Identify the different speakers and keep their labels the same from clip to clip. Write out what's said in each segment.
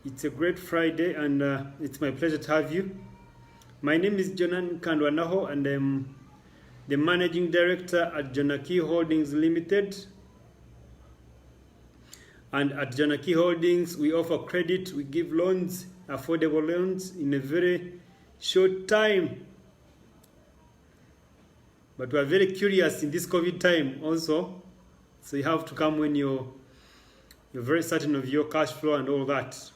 Speaker 1: It's a great Friday, and it's my pleasure to have you. My name is Jonan Kandwanaho, and I'm the Managing Director at Jonaki Holdings Limited. And at Jonaki Holdings, we offer credit, we give loans, affordable loans in a very short time. But we are very curious in this COVID time also. So you have to come when you're very certain of your cash flow and all that.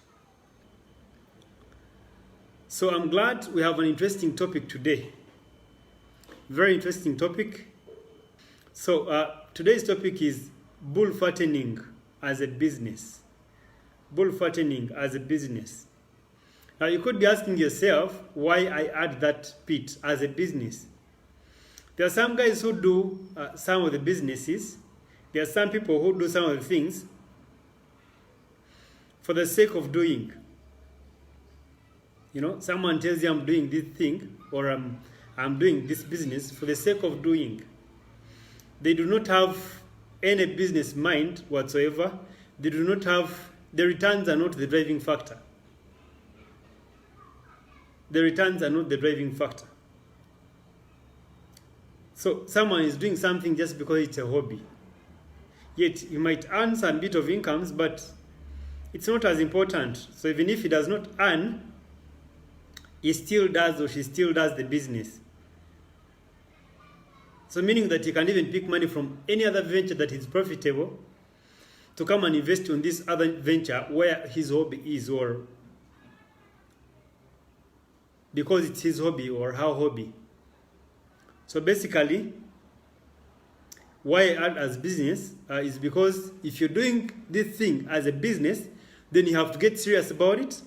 Speaker 1: So I'm glad we have an interesting topic today. Very interesting topic. So today's topic is bull fattening as a business. Bull fattening as a business. Now you could be asking yourself why I add that bit as a business. There are some guys who do some of the businesses. There are some people who do some of the things for the sake of doing. You know, someone tells you I'm doing this thing, or I'm doing this business for the sake of doing. They do not have any business mind whatsoever. They do not have, the returns are not the driving factor. The returns are not the driving factor. So someone is doing something just because it's a hobby. Yet you might earn some bit of incomes, but it's not as important. So even if he does not earn, he still does, or she still does the business. So meaning that he can even pick money from any other venture that is profitable to come and invest on this other venture where his hobby is, or because it's his hobby or her hobby. So basically, why I add as business is because if you're doing this thing as a business, then you have to get serious about it.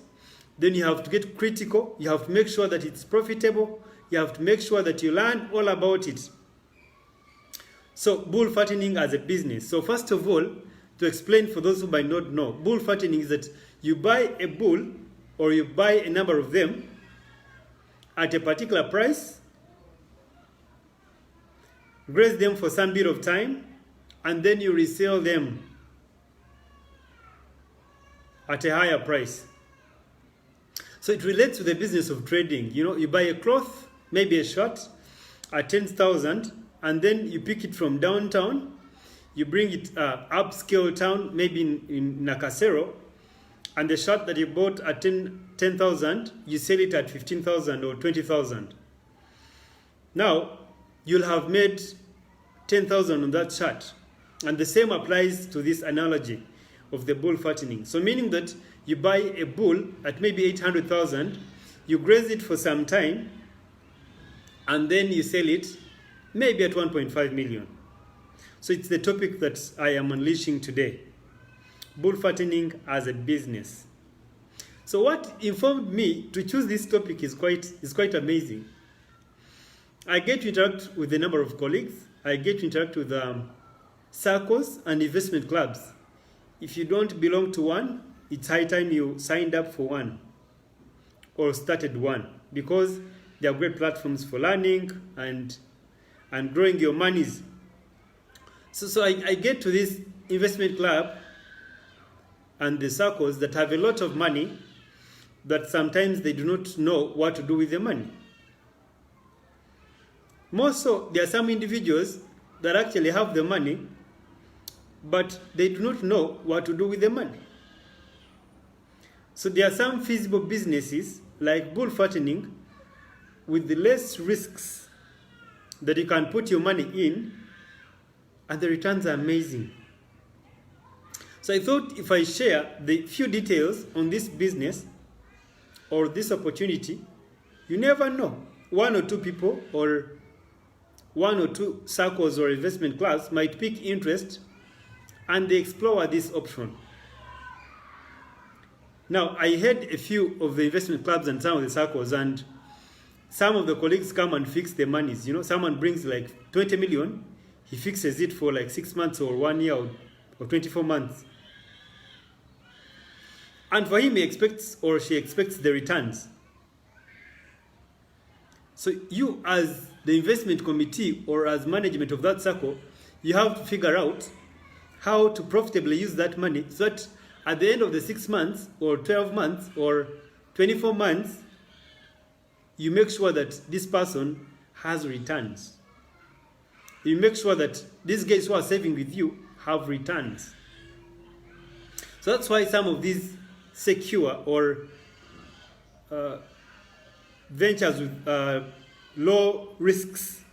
Speaker 1: Then you have to get critical. You have to make sure that it's profitable. You have to make sure that you learn all about it. So bull fattening as a business. So first of all, to explain for those who might not know, bull fattening is that you buy a bull, or you buy a number of them at a particular price, graze them for some bit of time, and then you resell them at a higher price. So it relates to the business of trading. You know, you buy a cloth, maybe a shirt, at 10,000, and then you pick it from downtown, you bring it upscale town, maybe in Nakasero, and the shirt that you bought at 10,000, you sell it at 15,000 or 20,000. Now, you'll have made 10,000 on that shirt. And the same applies to this analogy of the bull fattening. So meaning that you buy a bull at maybe 800,000, you graze it for some time, and then you sell it maybe at 1.5 million. So it's the topic that I am unleashing today. Bull fattening as a business. So what informed me to choose this topic is quite amazing. I get to interact with a number of colleagues. I get to interact with circles and investment clubs. If you don't belong to one, it's high time you signed up for one or started one, because they are great platforms for learning and growing your monies. So I get to this investment club and the circles that have a lot of money, that sometimes they do not know what to do with the money. More so, there are some individuals that actually have the money, but they do not know what to do with the money. So there are some feasible businesses like bull fattening with the less risks that you can put your money in, and the returns are amazing. So I thought if I share the few details on this business or this opportunity, you never know. One or two people or one or two circles or investment clubs might pick interest and they explore this option. Now, I had a few of the investment clubs and some of the circles, and some of the colleagues come and fix their monies. You know, someone brings like 20 million, he fixes it for like 6 months or 1 year or 24 months. And for him, he expects or she expects the returns. So you as the investment committee or as management of that circle, you have to figure out how to profitably use that money so that at the end of the 6 months or 12 months or 24 months, you make sure that this person has returns. You make sure that these guys who are saving with you have returns. So that's why some of these secure or ventures with low risks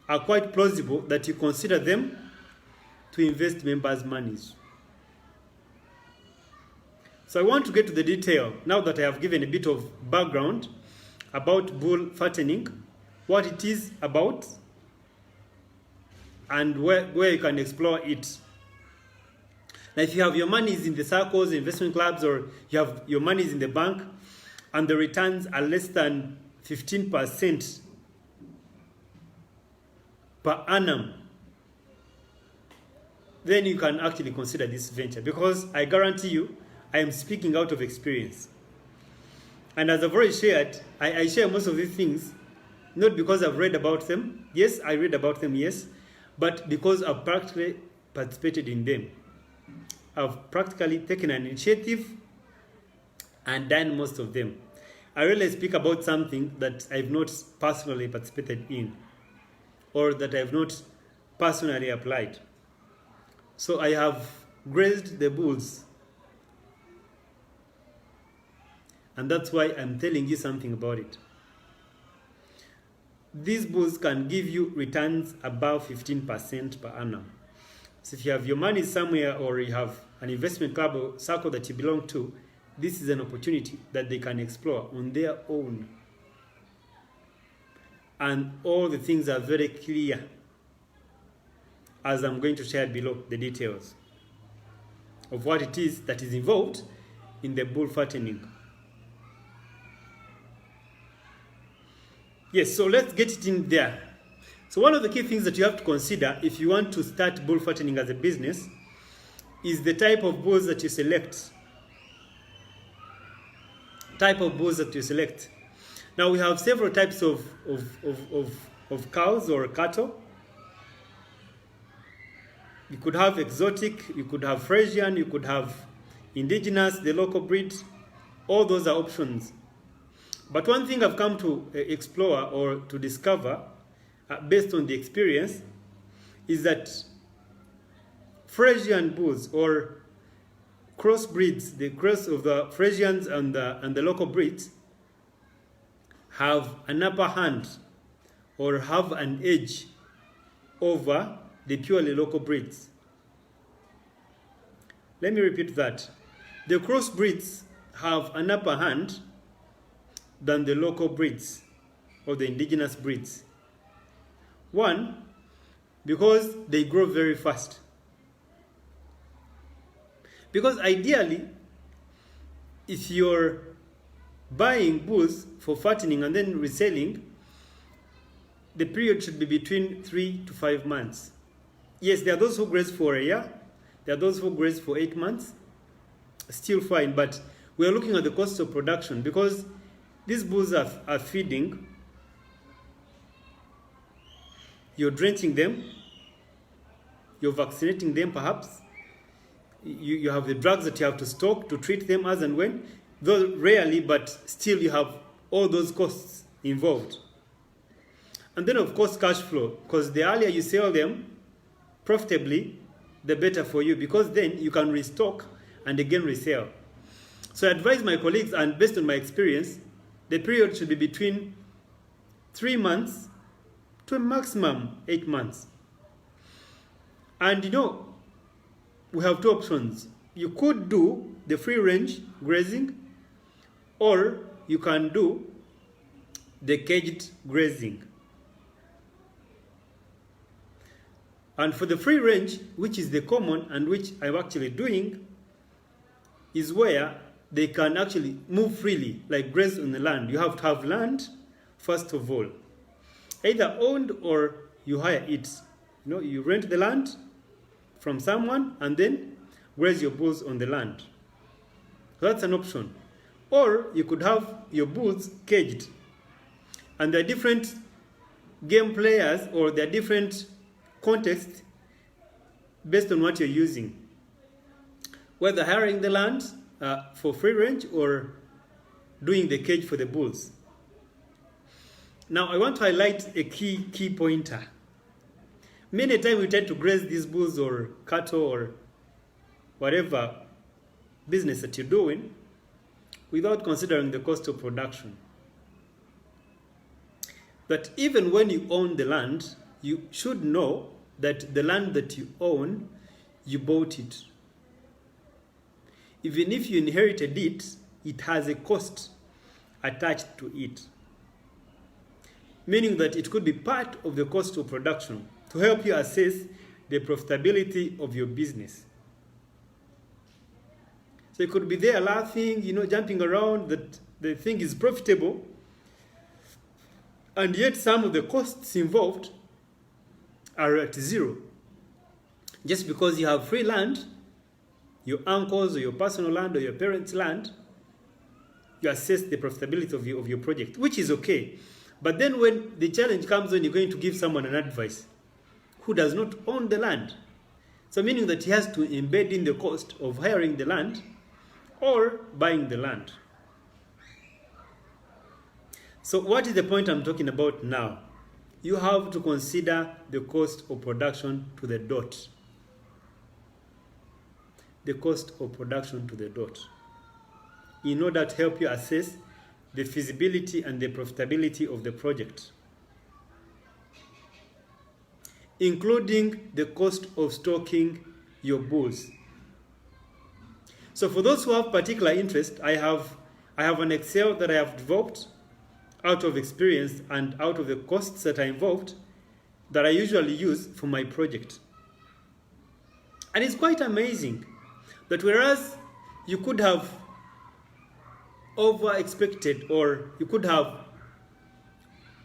Speaker 1: are quite plausible that you consider them to invest members' monies. So I want to get to the detail now that I have given a bit of background about bull fattening, what it is about, and where you can explore it. Now, if you have your monies in the circles, investment clubs, or you have your monies in the bank, and the returns are less than 15% per annum, then you can actually consider this venture, because I guarantee you, I am speaking out of experience. And as I've already shared, I share most of these things, not because I've read about them. Yes, I read about them, yes, but because I've practically participated in them. I've practically taken an initiative and done most of them. I rarely speak about something that I've not personally participated in or that I've not personally applied. So I have grazed the bulls. And that's why I'm telling you something about it. These bulls can give you returns above 15% per annum. So if you have your money somewhere or you have an investment club or circle that you belong to, this is an opportunity that they can explore on their own. And all the things are very clear, as I'm going to share below the details of what it is that is involved in the bull fattening. Yes, so let's get it in there. So one of the key things that you have to consider if you want to start bull fattening as a business is the type of bulls that you select. Now we have several types of cows or cattle. You could have exotic, you could have Frisian, you could have indigenous, the local breed. All those are options. But one thing I've come to explore or to discover based on the experience is that Frisian bulls or crossbreeds, the cross of the Frisians and the local breeds, have an upper hand or have an edge over the purely local breeds. Let me repeat that. The crossbreeds have an upper hand than the local breeds or the indigenous breeds. One, because they grow very fast. Because ideally, if you're buying bulls for fattening and then reselling, the period should be between 3 to 5 months. Yes, there are those who graze for a year, there are those who graze for 8 months, still fine, but we are looking at the cost of production because these bulls are feeding, you're drenching them, you're vaccinating them perhaps, you have the drugs that you have to stock to treat them as and when, though rarely, but still you have all those costs involved. And then of course cash flow, because the earlier you sell them profitably, the better for you, because then you can restock and again resell. So I advise my colleagues, and based on my experience, the period should be between 3 months to a maximum 8 months. And you know, we have two options. You could do the free range grazing, or you can do the caged grazing. And for the free range, which is the common and which I'm actually doing, is where they can actually move freely, like graze on the land. You have to have land, first of all, either owned or you hire it. You know, you rent the land from someone and then graze your bulls on the land. That's an option. Or you could have your bulls caged. And there are different game players, or there are different contexts based on what you're using. whether hiring the land for free range or doing the cage for the bulls. Now, I want to highlight a key pointer. Many times we tend to graze these bulls or cattle or whatever business that you're doing without considering the cost of production. But even when you own the land, you should know that the land that you own, you bought it. Even if you inherited it, it has a cost attached to it. Meaning that it could be part of the cost of production to help you assess the profitability of your business. So you could be there laughing, jumping around, that the thing is profitable, and yet some of the costs involved are at zero. Just because you have free land, your uncle's or your personal land or your parents' land, you assess the profitability of your project, which is okay. But then when the challenge comes when you're going to give someone an advice who does not own the land, so meaning that he has to embed in the cost of hiring the land or buying the land. So what is the point I'm talking about now? You have to consider the cost of production to the dot. The cost of production to the dot, in order to help you assess the feasibility and the profitability of the project, including the cost of stocking your bulls. So for those who have particular interest, I have an Excel that I have developed out of experience and out of the costs that are involved that I usually use for my project. And it's quite amazing that whereas you could have over-expected or you could have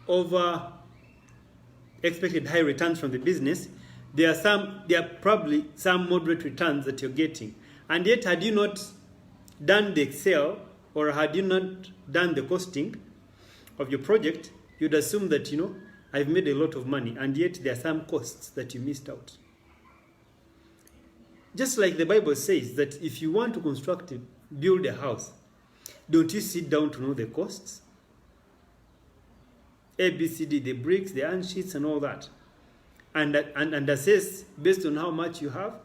Speaker 1: over-expected high returns from the business, there are probably some moderate returns that you're getting. And yet, had you not done the Excel or had you not done the costing of your project, you'd assume that, I've made a lot of money, and yet there are some costs that you missed out. Just like the Bible says that if you want to build a house, don't you sit down to know the costs? A, B, C, D, the bricks, the iron sheets, and all that. And assess based on how much you have.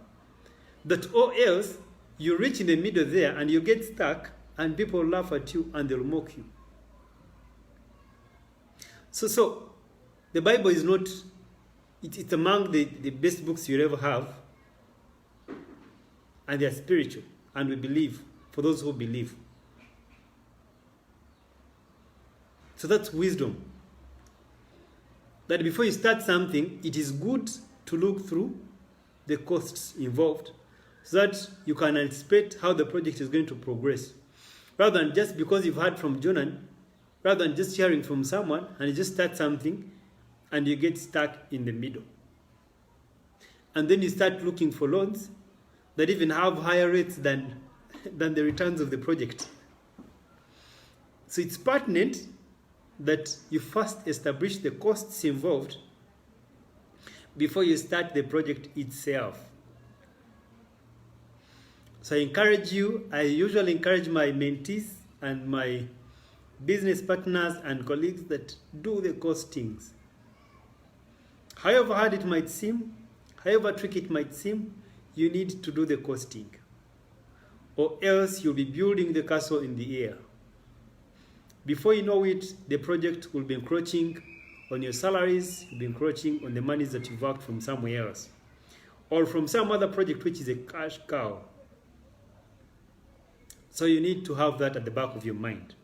Speaker 1: That or else, you reach in the middle there and you get stuck and people laugh at you and they'll mock you. So the Bible is not, it's among the best books you'll ever have. And they're spiritual. And we believe, for those who believe. So that's wisdom. That before you start something, it is good to look through the costs involved so that you can anticipate how the project is going to progress. Rather than just because you've heard from Jonan, rather than just hearing from someone and you just start something and you get stuck in the middle. And then you start looking for loans that even have higher rates than the returns of the project. So it's pertinent that you first establish the costs involved before you start the project itself. So I usually encourage my mentees and my business partners and colleagues that do the costings. However hard it might seem, however tricky it might seem, you need to do the costing. Or else you'll be building the castle in the air. Before you know it, the project will be encroaching on your salaries, you'll be encroaching on the monies that you've worked from somewhere else. Or from some other project which is a cash cow. So you need to have that at the back of your mind.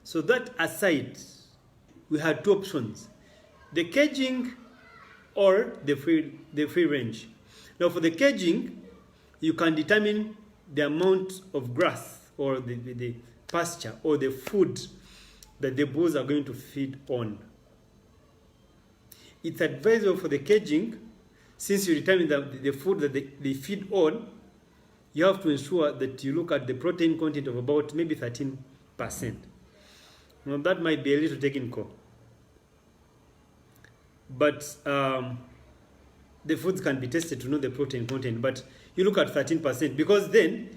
Speaker 1: So that aside, we had two options. The caging or the free range. Now for the caging, you can determine the amount of grass or the pasture or the food that the bulls are going to feed on. It's advisable for the caging, since you determine the food that they feed on, you have to ensure that you look at the protein content of about maybe 13%. Now that might be a little technical. But the foods can be tested to know the protein content. But you look at 13%, because then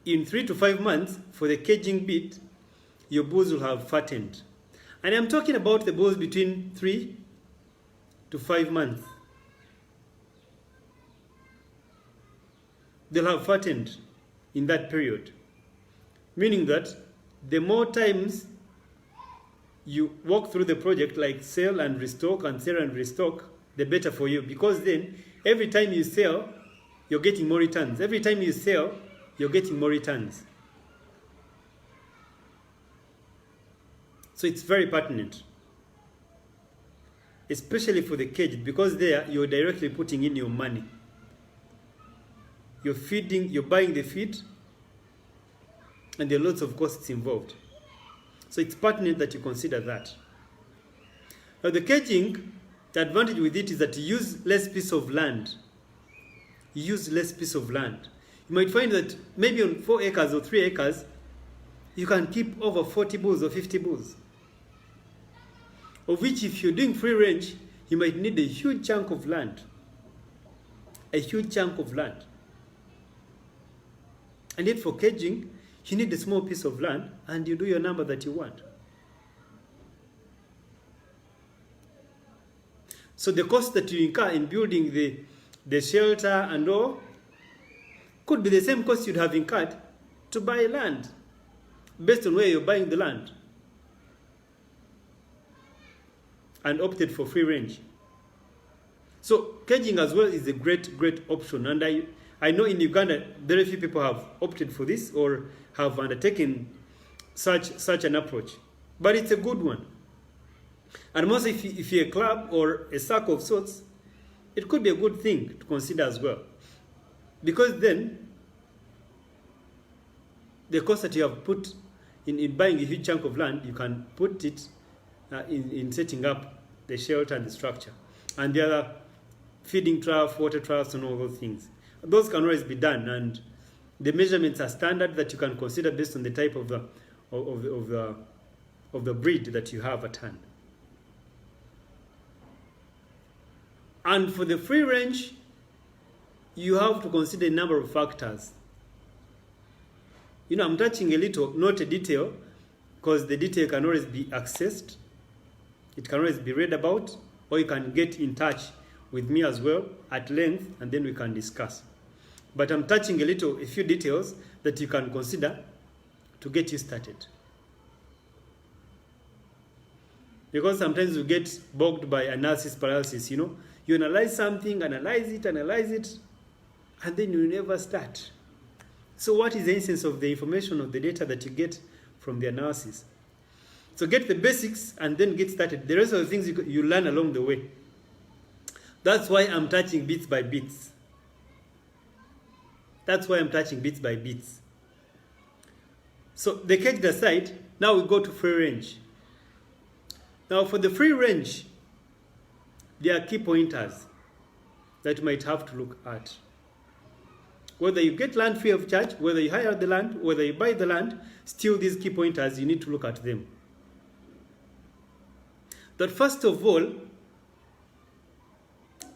Speaker 1: in 3 to 5 months for the caging bit, your bulls will have fattened. And I'm talking about the bulls between 3 to 5 months. They'll have fattened in that period. Meaning that the more times you walk through the project, like sell and restock and sell and restock, the better for you. Because then every time you sell, you're getting more returns. Every time you sell, you're getting more returns. So it's very pertinent, especially for the cage, because there you're directly putting in your money. You're feeding, you're buying the feed, and there are lots of costs involved. So it's pertinent that you consider that. Now the caging, the advantage with it is that you use less piece of land. You use less piece of land. You might find that maybe on 4 acres or 3 acres, you can keep over 40 bulls or 50 bulls. Of which, if you're doing free range, you might need a huge chunk of land. A huge chunk of land. And yet for caging, you need a small piece of land and you do your number that you want. So the cost that you incur in building the shelter and all could be the same cost you'd have incurred to buy land, based on where you're buying the land, and opted for free range. So caging as well is a great, great option. And I know in Uganda, very few people have opted for this or have undertaken such an approach. But it's a good one. And most if you're a club or a circle of sorts, it could be a good thing to consider as well. Because then, the cost that you have put in buying a huge chunk of land, you can put it in setting up the shelter and the structure. And the other feeding trough, water troughs, and all those things. Those can always be done, and the measurements are standard that you can consider based on the type of the breed that you have at hand. And for the free range, you have to consider a number of factors. You know, I'm touching a little, not a detail, because the detail can always be accessed. It can always be read about, or you can get in touch with me as well at length, and then we can discuss. But I'm touching a few details that you can consider to get you started. Because sometimes you get bogged by analysis paralysis, you know. You analyze something, analyze it, and then you never start. So what is the essence of the information, of the data that you get from the analysis? So get the basics and then get started. The rest of the things you learn along the way. That's why I'm touching bits by bits. That's why I'm touching bits by bits. So the caged aside, now we go to free range. Now for the free range, there are key pointers that you might have to look at. Whether you get land free of charge, whether you hire the land, whether you buy the land, still these key pointers, you need to look at them. That first of all,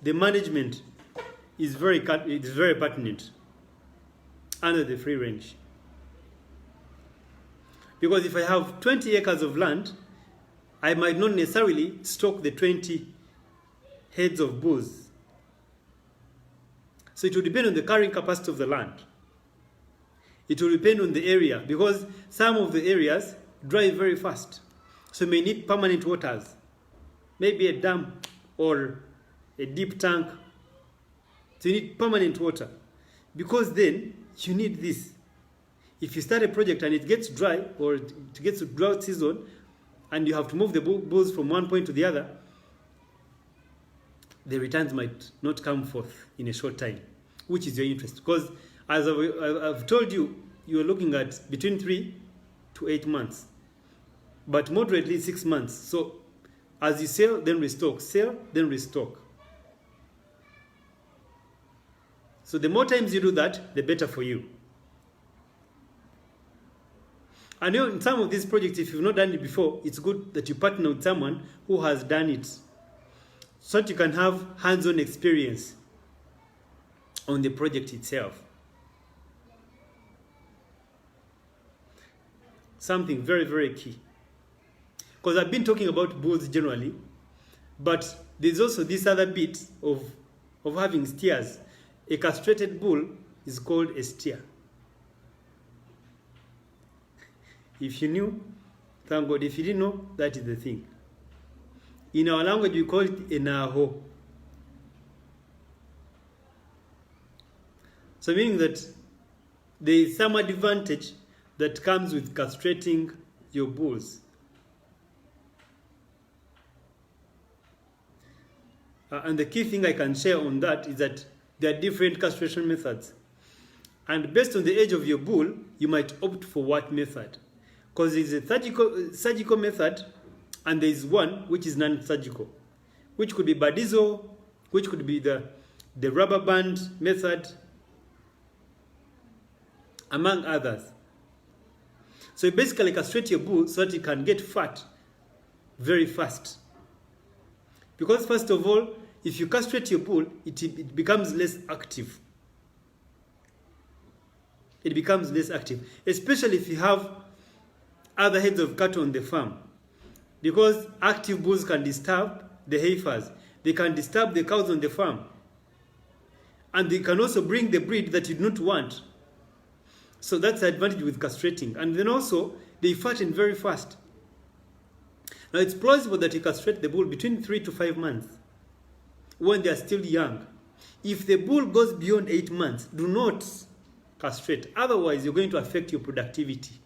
Speaker 1: the management is very pertinent under the free range. Because if I have 20 acres of land, I might not necessarily stock the 20 heads of bulls. So it will depend on the carrying capacity of the land. It will depend on the area, because some of the areas dry very fast. So you may need permanent waters, maybe a dam or a deep tank. So you need permanent water, because then you need this. If you start a project and it gets dry, or it gets to drought season, and you have to move the bulls from one point to the other, the returns might not come forth in a short time, which is your interest. Because as I've told you, you're looking at between 3 to 8 months, but moderately 6 months. So as you sell, then restock, sell, then restock. So the more times you do that, the better for you. I know in some of these projects, if you've not done it before, it's good that you partner with someone who has done it, so that you can have hands-on experience on the project itself. something very, very key. Because I've been talking about bulls generally, but there's also this other bit of having steers. A castrated bull is called a steer. If you knew, thank God. If you didn't know, that is the thing. In our language, we call it a naho. So meaning that there is some advantage that comes with castrating your bulls. And the key thing I can share on that is that there are different castration methods. And based on the age of your bull, you might opt for what method. Because there is a surgical method, and there is one which is non-surgical, which could be badizo, which could be the rubber band method, among others. So you basically castrate your bull so that you can get fat very fast. Because first of all, if you castrate your bull, it becomes less active. It becomes less active, especially if you have other heads of cattle on the farm. Because active bulls can disturb the heifers. They can disturb the cows on the farm. And they can also bring the breed that you do not want. So that's the advantage with castrating. And then also, they fatten very fast. Now, it's plausible that you castrate the bull between 3 to 5 months when they are still young. If the bull goes beyond 8 months, do not castrate. Otherwise, you're going to affect your productivity.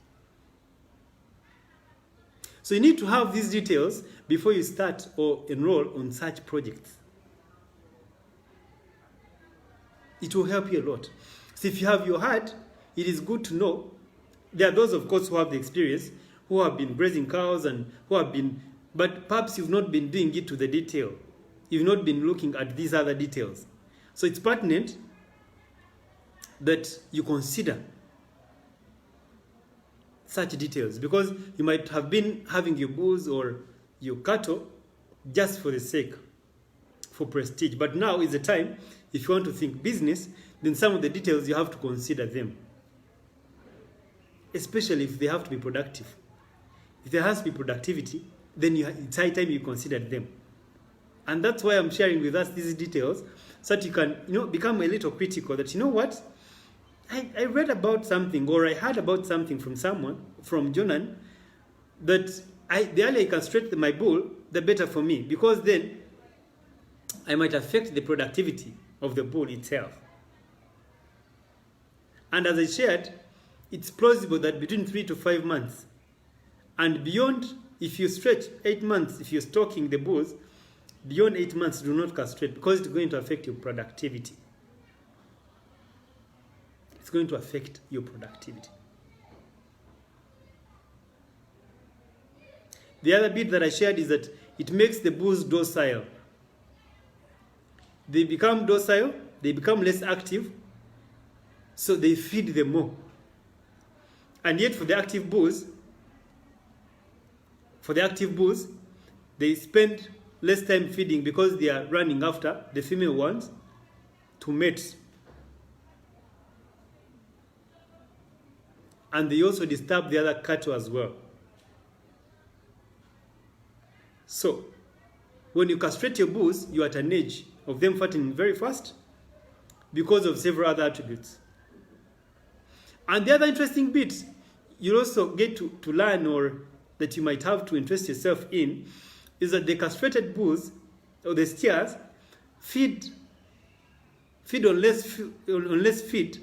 Speaker 1: So you need to have these details before you start or enroll on such projects. It will help you a lot. So if you have your heart, it is good to know. There are those, of course, who have the experience, who have been grazing cows and who have been, but perhaps you've not been doing it to the detail. You've not been looking at these other details. So it's pertinent that you consider such details, because you might have been having your bulls or your cattle just for the sake, for prestige. But now is the time, if you want to think business, then some of the details you have to consider them. Especially if they have to be productive. If there has to be productivity, then it's high time you consider them. And that's why I'm sharing with us these details, so that you can, become a little critical that, you know what, I read about something, or I heard about something from someone, from Jonan, that the earlier I castrate my bull, the better for me, because then I might affect the productivity of the bull itself. And as I shared, it's plausible that between 3 to 5 months and beyond, if you stretch 8 months, if you're stocking the bulls, beyond 8 months, do not castrate, because it's going to affect your productivity. It's going to affect your productivity. The other bit that I shared is that it makes the bulls docile. They become docile, they become less active, so they feed them more. And yet for the active bulls, they spend less time feeding because they are running after the female ones to mate. And they also disturb the other cattle as well. So, when you castrate your bulls, you are at an age of them fattening very fast because of several other attributes. And the other interesting bit you'll also get to learn, or that you might have to interest yourself in, is that the castrated bulls, or the steers, feed on less feed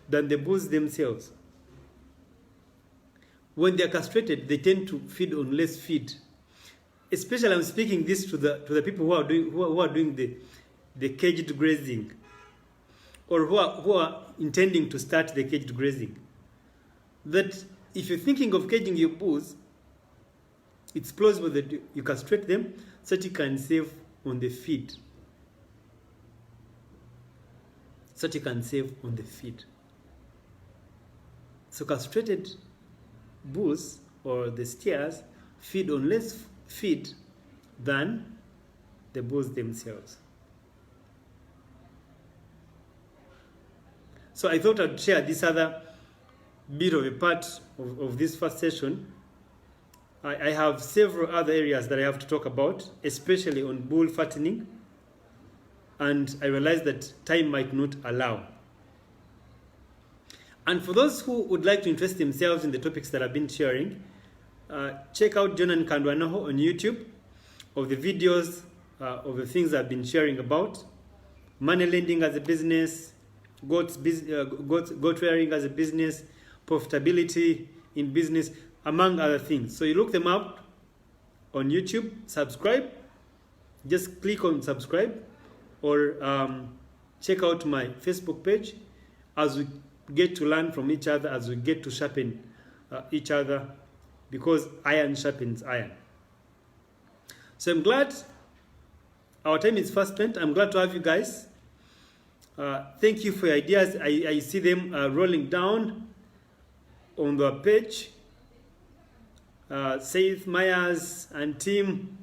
Speaker 1: than the bulls themselves. When they are castrated, they tend to feed on less feed. Especially, I'm speaking this to the people who are doing the caged grazing, or who are intending to start the caged grazing. That if you're thinking of caging your bulls, it's plausible that you castrate them so that you can save on the feed. So castrated bulls, or the steers, feed on less feed than the bulls themselves. So I thought I'd share this other bit of a part of this first session. I have several other areas that I have to talk about, especially on bull fattening, and I realize that time might not allow. And for those who would like to interest themselves in the topics that I've been sharing, check out John and Kandwanaho on YouTube of the videos of the things I've been sharing about. Money lending as a business, goat rearing as a business, profitability in business, among other things. So you look them up on YouTube, subscribe, just click on subscribe, or check out my Facebook page as we get to learn from each other, as we get to sharpen each other, because iron sharpens iron. So I'm glad our time is fast spent. I'm glad to have you guys. Thank you for your ideas. I see them rolling down on the page. Saith Myers and team,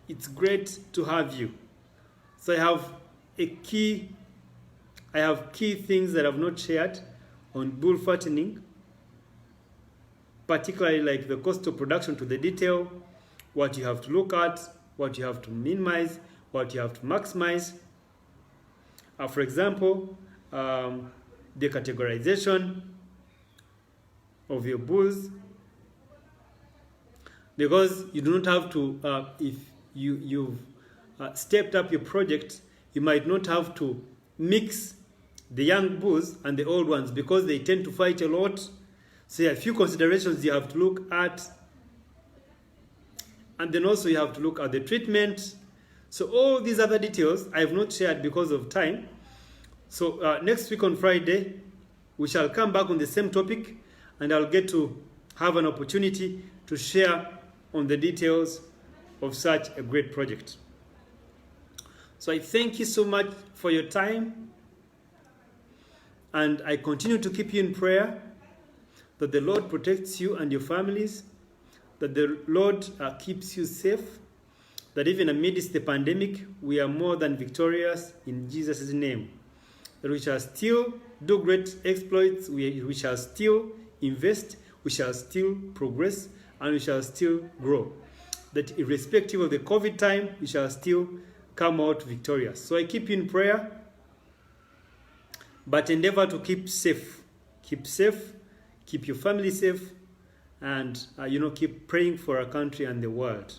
Speaker 1: it's great to have you. So I have key things that I've not shared on bull fattening, particularly like the cost of production to the detail, what you have to look at, what you have to minimize, what you have to maximize. For example, the categorization of your bulls, because you do not have to, if you've stepped up your project, you might not have to mix the young bulls and the old ones because they tend to fight a lot. So a few considerations you have to look at. And then also you have to look at the treatment. So all these other details I have not shared because of time. So next week on Friday, we shall come back on the same topic, and I'll get to have an opportunity to share on the details of such a great project. So I thank you so much for your time, and I continue to keep you in prayer that the Lord protects you and your families, that the Lord keeps you safe, that even amidst the pandemic, we are more than victorious in Jesus' name, that we shall still do great exploits, we shall still invest, we shall still progress, and we shall still grow. That irrespective of the COVID time, we shall still come out victorious. So I keep you in prayer, but endeavor to keep safe. Keep safe, keep your family safe, and keep praying for our country and the world.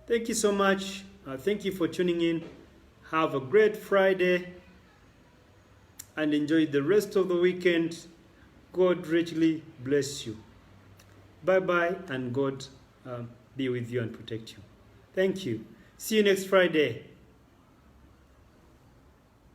Speaker 1: Thank you so much. Thank you for tuning in. Have a great Friday, and enjoy the rest of the weekend. God richly bless you. Bye-bye, and God be with you and protect you. Thank you. See you next Friday.